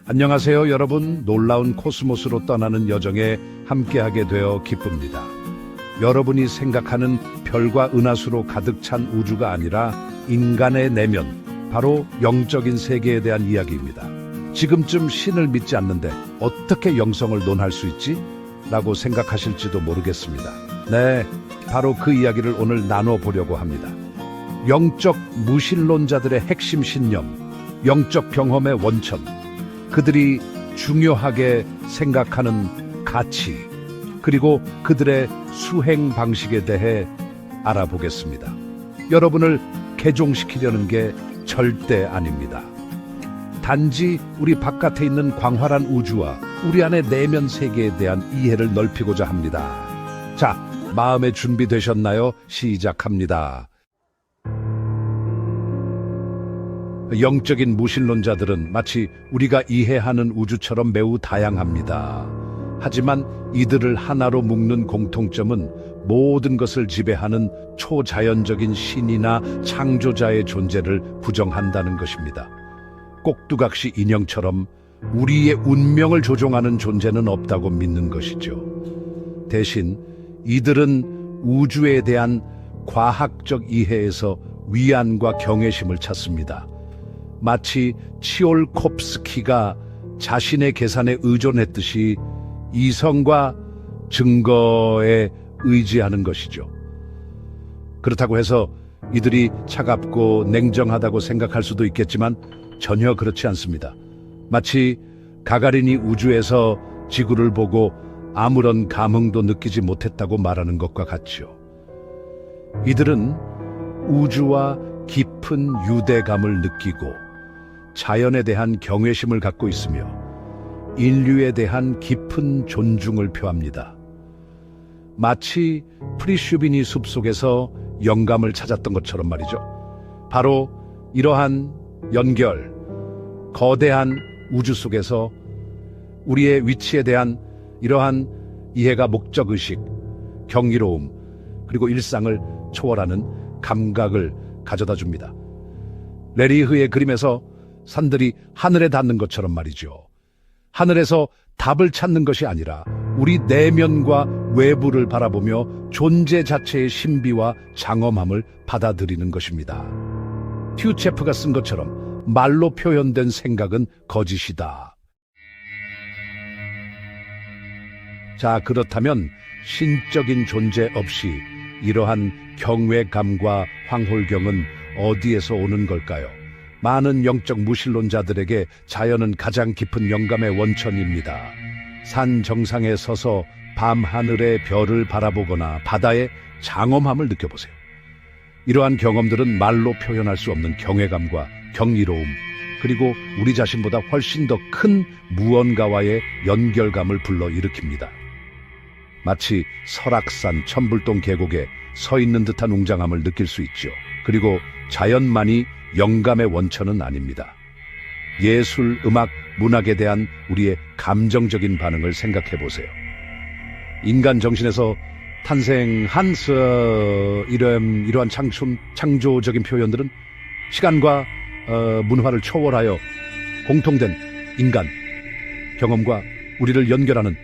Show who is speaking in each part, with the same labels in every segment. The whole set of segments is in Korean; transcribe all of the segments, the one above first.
Speaker 1: 안녕하세요, 여러분. 놀라운 코스모스로 떠나는 여정에 함께하게 되어 기쁩니다. 여러분이 생각하는 별과 은하수로 가득 찬 우주가 아니라 인간의 내면, 바로 영적인 세계에 대한 이야기입니다. 지금쯤 신을 믿지 않는데 어떻게 영성을 논할 수 있지? 라고 생각하실지도 모르겠습니다. 네, 바로 그 이야기를 오늘 나눠보려고 합니다. 영적 무신론자들의 핵심 신념, 영적 경험의 원천, 그들이 중요하게 생각하는 가치, 그리고 그들의 수행 방식에 대해 알아보겠습니다. 여러분을 개종시키려는 게 절대 아닙니다. 단지 우리 바깥에 있는 광활한 우주와 우리 안의 내면 세계에 대한 이해를 넓히고자 합니다. 자, 마음의 준비되셨나요? 시작합니다. 영적인 무신론자들은 마치 우리가 이해하는 우주처럼 매우 다양합니다. 하지만 이들을 하나로 묶는 공통점은 모든 것을 지배하는 초자연적인 신이나 창조자의 존재를 부정한다는 것입니다. 꼭두각시 인형처럼 우리의 운명을 조종하는 존재는 없다고 믿는 것이죠. 대신 이들은 우주에 대한 과학적 이해에서 위안과 경외심을 찾습니다. 마치 치올콥스키가 자신의 계산에 의존했듯이 이성과 증거에 의지하는 것이죠. 그렇다고 해서 이들이 차갑고 냉정하다고 생각할 수도 있겠지만 전혀 그렇지 않습니다. 마치 가가린이 우주에서 지구를 보고 아무런 감흥도 느끼지 못했다고 말하는 것과 같죠. 이들은 우주와 깊은 유대감을 느끼고 자연에 대한 경외심을 갖고 있으며 인류에 대한 깊은 존중을 표합니다. 마치 프리슈비니 숲속에서 영감을 찾았던 것처럼 말이죠. 바로 이러한 연결, 거대한 우주 속에서 우리의 위치에 대한 이러한 이해가 목적의식, 경이로움, 그리고 일상을 초월하는 감각을 가져다 줍니다. 레리흐의 그림에서 산들이 하늘에 닿는 것처럼 말이죠. 하늘에서 답을 찾는 것이 아니라 우리 내면과 외부를 바라보며 존재 자체의 신비와 장엄함을 받아들이는 것입니다. 튜체프가 쓴 것처럼 말로 표현된 생각은 거짓이다. 자, 그렇다면 신적인 존재 없이 이러한 경외감과 황홀경은 어디에서 오는 걸까요? 많은 영적 무신론자들에게 자연은 가장 깊은 영감의 원천입니다. 산 정상에 서서 밤하늘의 별을 바라보거나 바다의 장엄함을 느껴보세요. 이러한 경험들은 말로 표현할 수 없는 경외감과 경이로움, 그리고 우리 자신보다 훨씬 더 큰 무언가와의 연결감을 불러일으킵니다. 마치 설악산 천불동 계곡에 서 있는 듯한 웅장함을 느낄 수 있죠. 그리고 자연만이 영감의 원천은 아닙니다. 예술, 음악, 문학에 대한 우리의 감정적인 반응을 생각해 보세요. 인간 정신에서 탄생한 이러한 창조적인 표현들은 시간과 문화를 초월하여 공통된 인간 경험과 우리를 연결하는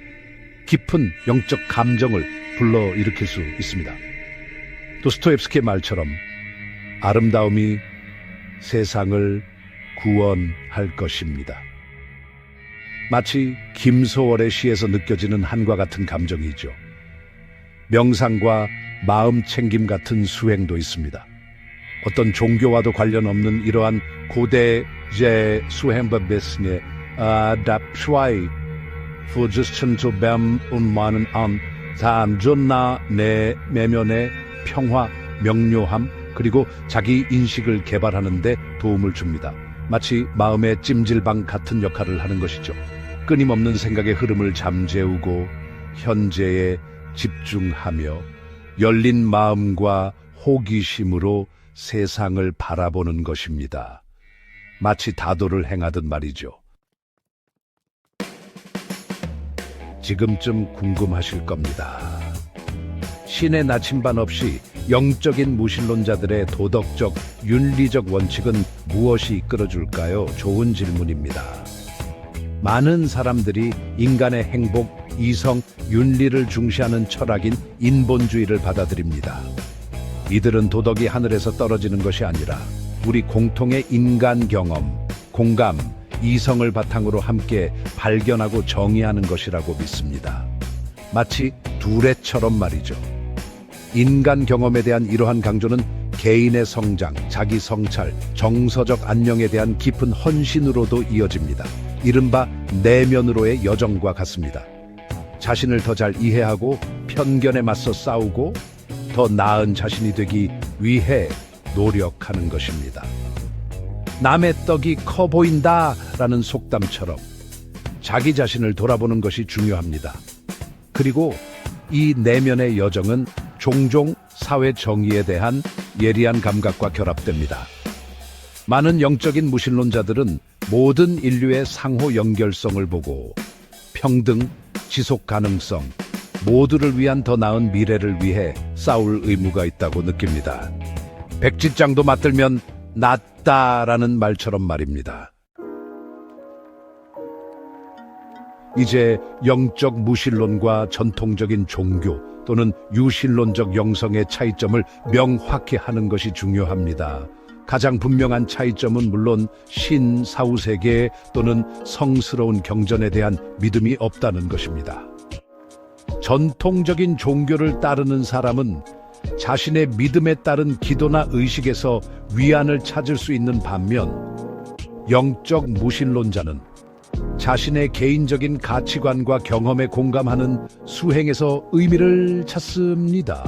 Speaker 1: 깊은 영적 감정을 불러일으킬 수 있습니다. 도스토옙스키의 말처럼 아름다움이 세상을 구원할 것입니다. 마치 김소월의 시에서 느껴지는 한과 같은 감정이죠. 명상과 마음 챙김 같은 수행도 있습니다. 어떤 종교와도 관련 없는 이러한 고대제 수행법의 답슈아이 부지천 조뱀 운마는 안 잠존나 내 내면의 평화, 명료함, 그리고 자기 인식을 개발하는 데 도움을 줍니다. 마치 마음의 찜질방 같은 역할을 하는 것이죠. 끊임없는 생각의 흐름을 잠재우고 현재에 집중하며 열린 마음과 호기심으로 세상을 바라보는 것입니다. 마치 다도를 행하듯 말이죠. 지금쯤 궁금하실 겁니다. 신의 나침반 없이 영적인 무신론자들의 도덕적, 윤리적 원칙은 무엇이 이끌어줄까요? 좋은 질문입니다. 많은 사람들이 인간의 행복, 이성, 윤리를 중시하는 철학인 인본주의를 받아들입니다. 이들은 도덕이 하늘에서 떨어지는 것이 아니라 우리 공통의 인간 경험, 공감, 이성을 바탕으로 함께 발견하고 정의하는 것이라고 믿습니다. 마치 두레처럼 말이죠. 인간 경험에 대한 이러한 강조는 개인의 성장, 자기 성찰, 정서적 안녕에 대한 깊은 헌신으로도 이어집니다. 이른바 내면으로의 여정과 같습니다. 자신을 더 잘 이해하고 편견에 맞서 싸우고 더 나은 자신이 되기 위해 노력하는 것입니다. 남의 떡이 커 보인다라는 속담처럼 자기 자신을 돌아보는 것이 중요합니다. 그리고 이 내면의 여정은 종종 사회 정의에 대한 예리한 감각과 결합됩니다. 많은 영적인 무신론자들은 모든 인류의 상호 연결성을 보고 평등, 지속 가능성, 모두를 위한 더 나은 미래를 위해 싸울 의무가 있다고 느낍니다. 백지장도 맞들면 낫다라는 말처럼 말입니다. 이제 영적 무신론과 전통적인 종교 또는 유신론적 영성의 차이점을 명확히 하는 것이 중요합니다. 가장 분명한 차이점은 물론 신, 사후세계 또는 성스러운 경전에 대한 믿음이 없다는 것입니다. 전통적인 종교를 따르는 사람은 자신의 믿음에 따른 기도나 의식에서 위안을 찾을 수 있는 반면 영적 무신론자는 자신의 개인적인 가치관과 경험에 공감하는 수행에서 의미를 찾습니다.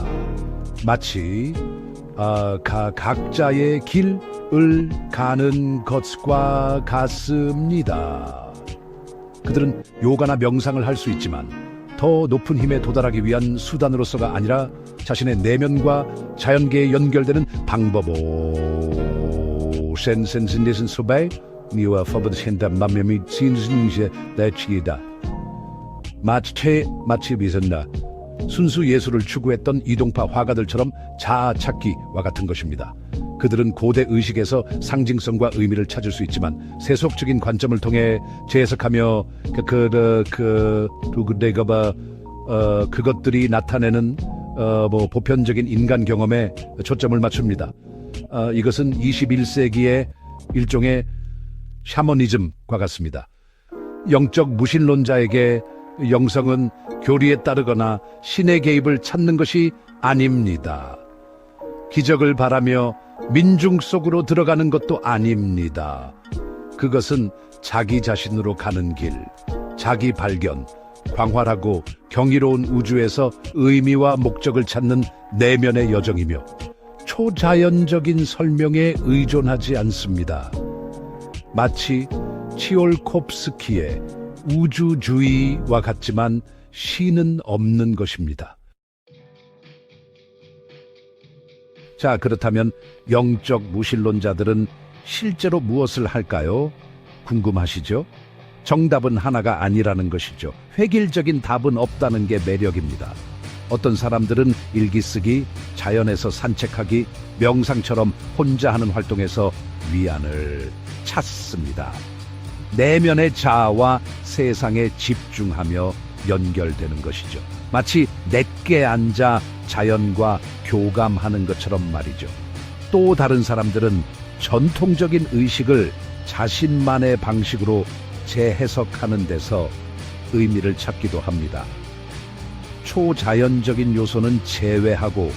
Speaker 1: 마치 각자의 길을 가는 것과 같습니다. 그들은 요가나 명상을 할 수 있지만 더 높은 힘에 도달하기 위한 수단으로서가 아니라 자신의 내면과 자연계에 연결되는 방법오 센센신데슨 소바이 니와 퍼버드신다 맘매미 신신제 내치이다 마치 비선나 순수 예술을 추구했던 이동파 화가들처럼 자아 찾기와 같은 것입니다. 그들은 고대 의식에서 상징성과 의미를 찾을 수 있지만 세속적인 관점을 통해 재해석하며 그것들이 나타내는 보편적인 인간 경험에 초점을 맞춥니다. 이것은 21세기의 일종의 샤머니즘과 같습니다. 영적 무신론자에게 영성은 교리에 따르거나 신의 개입을 찾는 것이 아닙니다. 기적을 바라며 민중 속으로 들어가는 것도 아닙니다. 그것은 자기 자신으로 가는 길, 자기 발견, 광활하고 경이로운 우주에서 의미와 목적을 찾는 내면의 여정이며 초자연적인 설명에 의존하지 않습니다. 마치 치올콥스키의 우주주의와 같지만 신은 없는 것입니다. 자, 그렇다면 영적 무신론자들은 실제로 무엇을 할까요? 궁금하시죠? 정답은 하나가 아니라는 것이죠. 획일적인 답은 없다는 게 매력입니다. 어떤 사람들은 일기 쓰기, 자연에서 산책하기, 명상처럼 혼자 하는 활동에서 위안을 찾습니다. 내면의 자아와 세상에 집중하며 연결되는 것이죠. 마치 내게 앉아 자연과 교감하는 것처럼 말이죠. 또 다른 사람들은 전통적인 의식을 자신만의 방식으로 재해석하는 데서 의미를 찾기도 합니다. 초자연적인 요소는 제외하고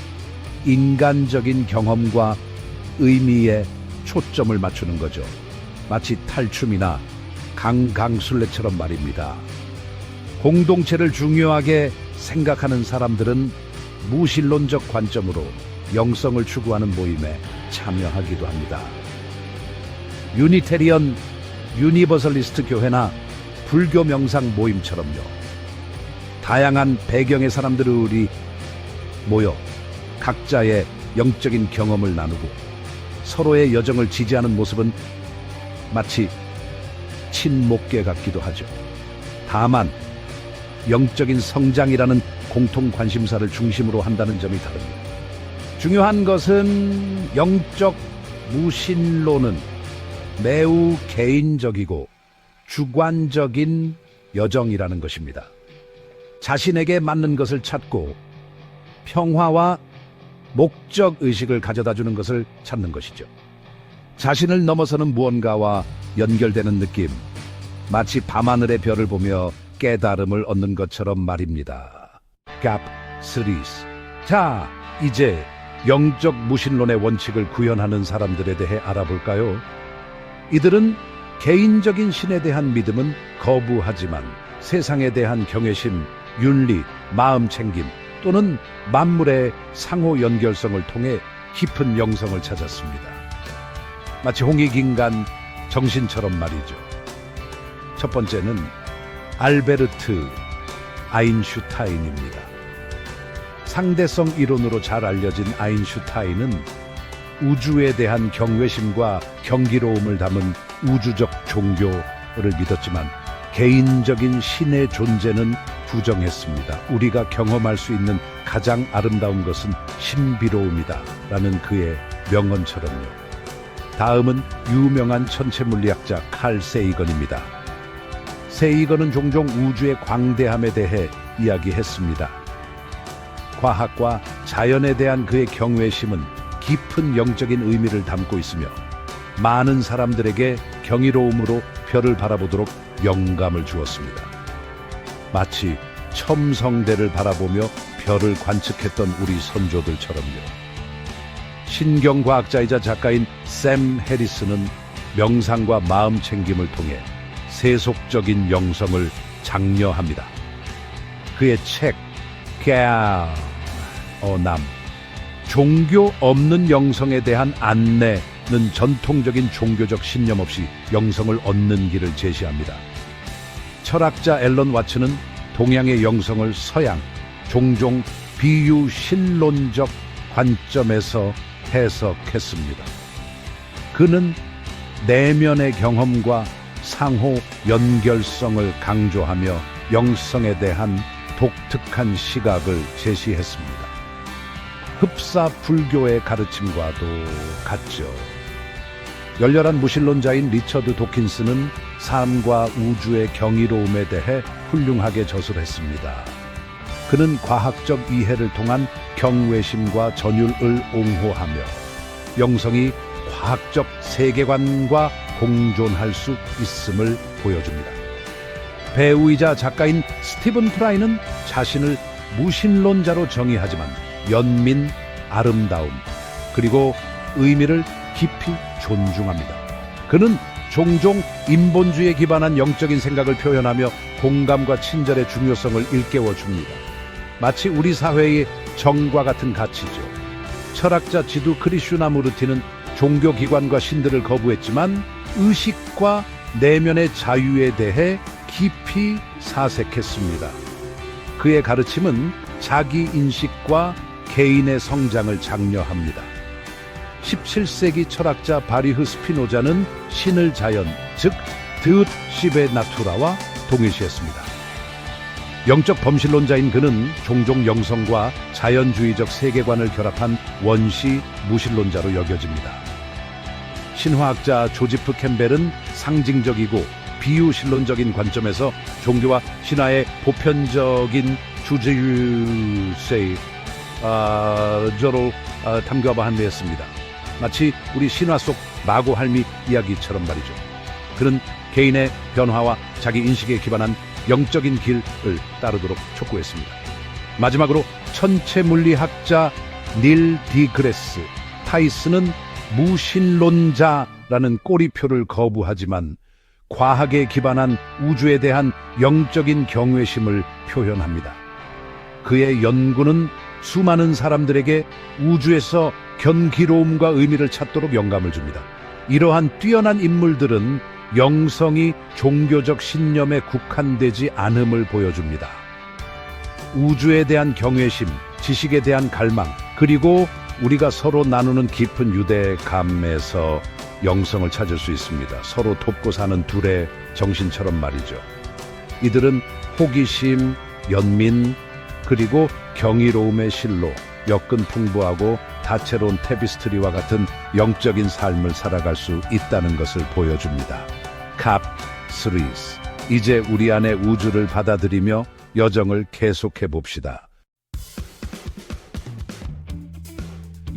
Speaker 1: 인간적인 경험과 의미에 초점을 맞추는 거죠. 마치 탈춤이나 강강술래처럼 말입니다. 공동체를 중요하게 생각하는 사람들은 무신론적 관점으로 영성을 추구하는 모임에 참여하기도 합니다. 유니테리언, 유니버설리스트 교회나 불교 명상 모임처럼요. 다양한 배경의 사람들이 모여 각자의 영적인 경험을 나누고 서로의 여정을 지지하는 모습은 마치 친목계 같기도 하죠. 다만 영적인 성장이라는 공통 관심사를 중심으로 한다는 점이 다릅니다. 중요한 것은 영적 무신론은 매우 개인적이고 주관적인 여정이라는 것입니다. 자신에게 맞는 것을 찾고 평화와 목적 의식을 가져다 주는 것을 찾는 것이죠. 자신을 넘어서는 무언가와 연결되는 느낌, 마치 밤하늘의 별을 보며 깨달음을 얻는 것처럼 말입니다. 갑 스리스. 자, 이제 영적 무신론의 원칙을 구현하는 사람들에 대해 알아볼까요? 이들은 개인적인 신에 대한 믿음은 거부하지만 세상에 대한 경외심, 윤리, 마음 챙김 또는 만물의 상호 연결성을 통해 깊은 영성을 찾았습니다. 마치 홍익인간 정신처럼 말이죠. 첫 번째는 알베르트 아인슈타인입니다. 상대성 이론으로 잘 알려진 아인슈타인은 우주에 대한 경외심과 경기로움을 담은 우주적 종교를 믿었지만 개인적인 신의 존재는 부정했습니다. 우리가 경험할 수 있는 가장 아름다운 것은 신비로움이다 라는 그의 명언처럼요. 다음은 유명한 천체물리학자 칼 세이건입니다. 세이건은 종종 우주의 광대함에 대해 이야기했습니다. 과학과 자연에 대한 그의 경외심은 깊은 영적인 의미를 담고 있으며 많은 사람들에게 경이로움으로 별을 바라보도록 영감을 주었습니다. 마치 첨성대를 바라보며 별을 관측했던 우리 선조들처럼요. 신경과학자이자 작가인 샘 해리스는 명상과 마음 챙김을 통해 세속적인 영성을 장려합니다. 그의 책 남 종교 없는 영성에 대한 안내는 전통적인 종교적 신념 없이 영성을 얻는 길을 제시합니다. 철학자 앨런 와츠는 동양의 영성을 서양, 종종 비유신론적 관점에서 해석했습니다. 그는 내면의 경험과 상호 연결성을 강조하며 영성에 대한 독특한 시각을 제시했습니다. 흡사 불교의 가르침과도 같죠. 열렬한 무신론자인 리처드 도킨스는 삶과 우주의 경이로움에 대해 훌륭하게 저술했습니다. 그는 과학적 이해를 통한 경외심과 전율을 옹호하며 영성이 과학적 세계관과 공존할 수 있음을 보여줍니다. 배우이자 작가인 스티븐 프라이는 자신을 무신론자로 정의하지만 연민, 아름다움, 그리고 의미를 깊이 존중합니다. 그는 종종 인본주의에 기반한 영적인 생각을 표현하며 공감과 친절의 중요성을 일깨워줍니다. 마치 우리 사회의 정과 같은 가치죠. 철학자 지두 크리슈나무르티는 종교기관과 신들을 거부했지만 의식과 내면의 자유에 대해 깊이 사색했습니다. 그의 가르침은 자기 인식과 개인의 성장을 장려합니다. 17세기 철학자 바리흐 스피노자는 신을 자연, 즉 드읒 시베 나투라와 동일시했습니다. 영적 범신론자인 그는 종종 영성과 자연주의적 세계관을 결합한 원시 무신론자로 여겨집니다. 신화학자 조지프 캠벨은 상징적이고 비유신론적인 관점에서 종교와 신화의 보편적인 주제율세의 저로 탐구하였습니다. 마치 우리 신화 속 마고 할미 이야기처럼 말이죠. 그는 개인의 변화와 자기 인식에 기반한 영적인 길을 따르도록 촉구했습니다. 마지막으로 천체물리학자 닐 디그레스 타이스는 무신론자라는 꼬리표를 거부하지만 과학에 기반한 우주에 대한 영적인 경외심을 표현합니다. 그의 연구는 수많은 사람들에게 우주에서 경이로움과 의미를 찾도록 영감을 줍니다. 이러한 뛰어난 인물들은 영성이 종교적 신념에 국한되지 않음을 보여줍니다. 우주에 대한 경외심, 지식에 대한 갈망, 그리고 우리가 서로 나누는 깊은 유대감에서 영성을 찾을 수 있습니다. 서로 돕고 사는 둘의 정신처럼 말이죠. 이들은 호기심, 연민, 그리고 경이로움의 실로 역근 풍부하고 다채로운 테비스트리와 같은 영적인 삶을 살아갈 수 있다는 것을 보여줍니다. 갑 스리스. 이제 우리 안의 우주를 받아들이며 여정을 계속해 봅시다.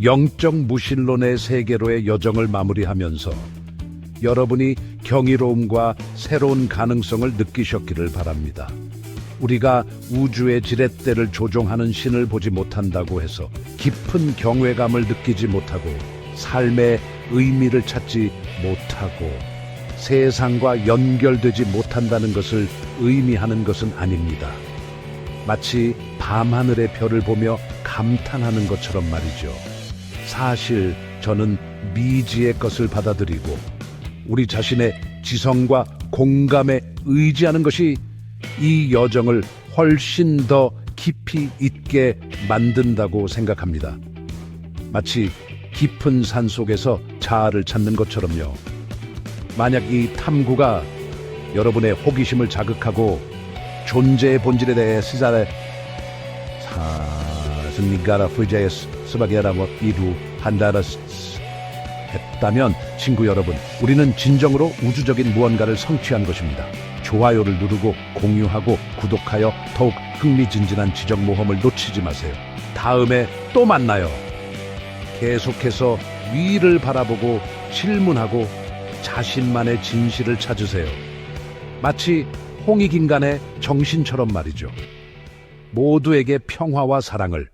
Speaker 1: 영적 무신론의 세계로의 여정을 마무리하면서 여러분이 경이로움과 새로운 가능성을 느끼셨기를 바랍니다. 우리가 우주의 지렛대를 조종하는 신을 보지 못한다고 해서 깊은 경외감을 느끼지 못하고 삶의 의미를 찾지 못하고 세상과 연결되지 못한다는 것을 의미하는 것은 아닙니다. 마치 밤하늘의 별을 보며 감탄하는 것처럼 말이죠. 사실 저는 미지의 것을 받아들이고 우리 자신의 지성과 공감에 의지하는 것이 이 여정을 훨씬 더 깊이 있게 만든다고 생각합니다. 마치 깊은 산 속에서 자아를 찾는 것처럼요. 만약 이 탐구가 여러분의 호기심을 자극하고 존재의 본질에 대해 시사를 사스니가라 프리제스 스바게라고 이루 한다라 했다면 친구 여러분, 우리는 진정으로 우주적인 무언가를 성취한 것입니다. 좋아요를 누르고 공유하고 구독하여 더욱 흥미진진한 지적 모험을 놓치지 마세요. 다음에 또 만나요. 계속해서 위를 바라보고 질문하고 자신만의 진실을 찾으세요. 마치 홍익인간의 정신처럼 말이죠. 모두에게 평화와 사랑을.